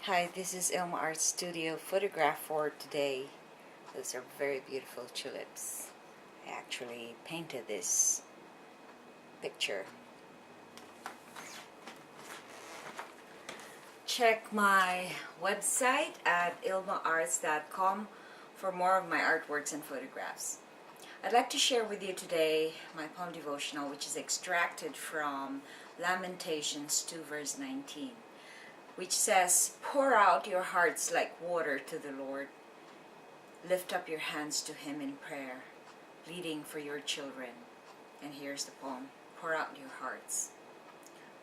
Hi, this is Ilma Art Studio photograph for today. Those are very beautiful tulips. I actually painted this picture. Check my website at ilmaarts.com for more of my artworks and photographs. I'd like to share with you today my poem devotional, which is extracted from Lamentations 2 verse 19. Which says, "Pour out your hearts like water to the Lord. Lift up your hands to Him in prayer, pleading for your children." And here's the poem. Pour out your hearts.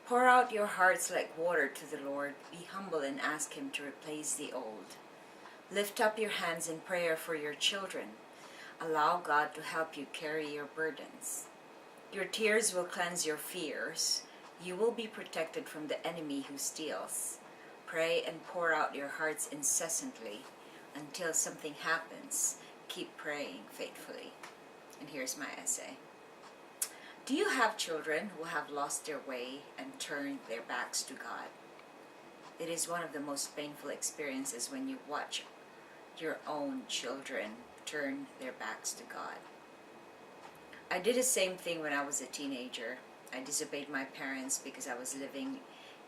Pour out your hearts like water to the Lord. Be humble and ask Him to replace the old. Lift up your hands in prayer for your children. Allow God to help you carry your burdens. Your tears will cleanse your fears. You will be protected from the enemy who steals. Pray and pour out your hearts incessantly until something happens. Keep praying faithfully. And here's my essay. Do you have children who have lost their way and turned their backs to God? It is one of the most painful experiences when you watch your own children turn their backs to God. I did the same thing when I was a teenager. I disobeyed my parents because I was living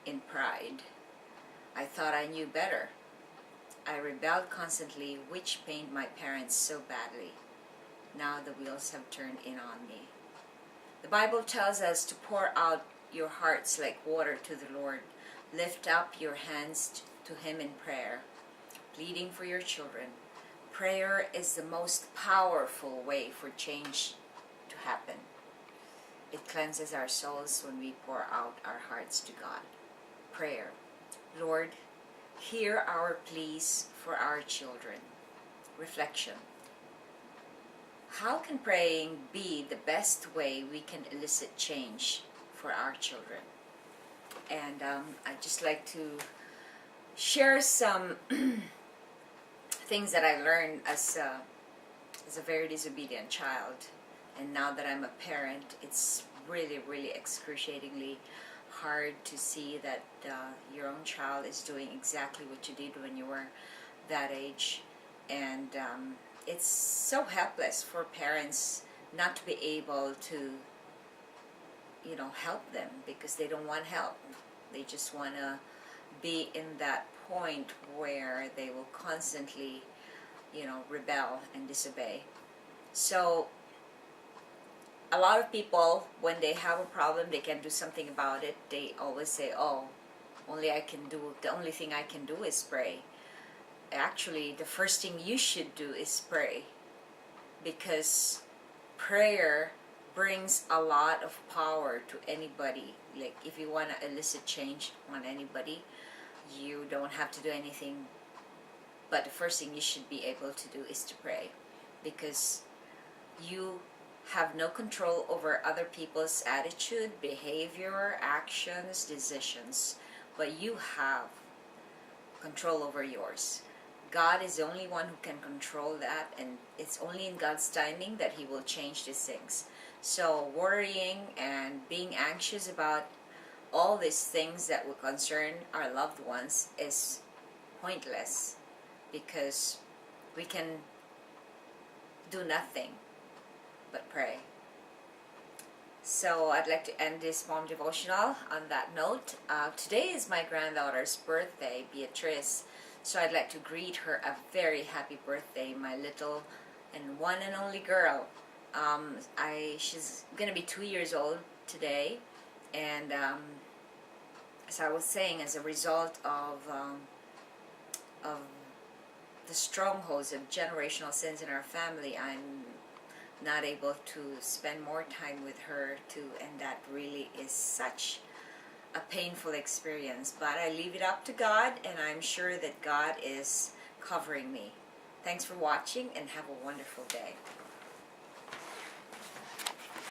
in pride. I thought I knew better. I rebelled constantly, which pained my parents so badly. Now the wheels have turned in on me. The Bible tells us to pour out your hearts like water to the Lord. Lift up your hands to Him in prayer, pleading for your children. Prayer is the most powerful way for change to happen. It cleanses our souls when we pour out our hearts to God. Prayer. Lord, hear our pleas for our children. Reflection. How can praying be the best way we can elicit change for our children? And I'd just like to share some things that I learned as a very disobedient child. And now that I'm a parent, it's really excruciatingly hard to see that your own child is doing exactly what you did when you were that age. And it's so helpless for parents not to be able to, help them because they don't want help. They just want to be in that point where they will constantly, rebel and disobey. So a lot of people, when they have a problem, they can do something about it. They always say, "Oh, the only thing I can do is pray." Actually, the first thing you should do is pray, because prayer brings a lot of power to anybody. Like, if you want to elicit change on anybody, you don't have to do anything, but the first thing you should be able to do is to pray, because you have no control over other people's attitude, behavior, actions, decisions, but you have control over yours. God is the only one who can control that, and it's only in God's timing that He will change these things. So worrying and being anxious about all these things that will concern our loved ones is pointless, because we can do nothing but pray. So I'd like to end this poem devotional on that note. Today is my granddaughter's birthday, Beatrice. So I'd like to greet her a very happy birthday, my little and one and only girl. She's gonna be 2 years old today, and as I was saying, as a result of the strongholds of generational sins in our family, I'm not able to spend more time with her and that really is such a painful experience. But I leave it up to God, and I'm sure that God is covering me. Thanks for watching, and have a wonderful day.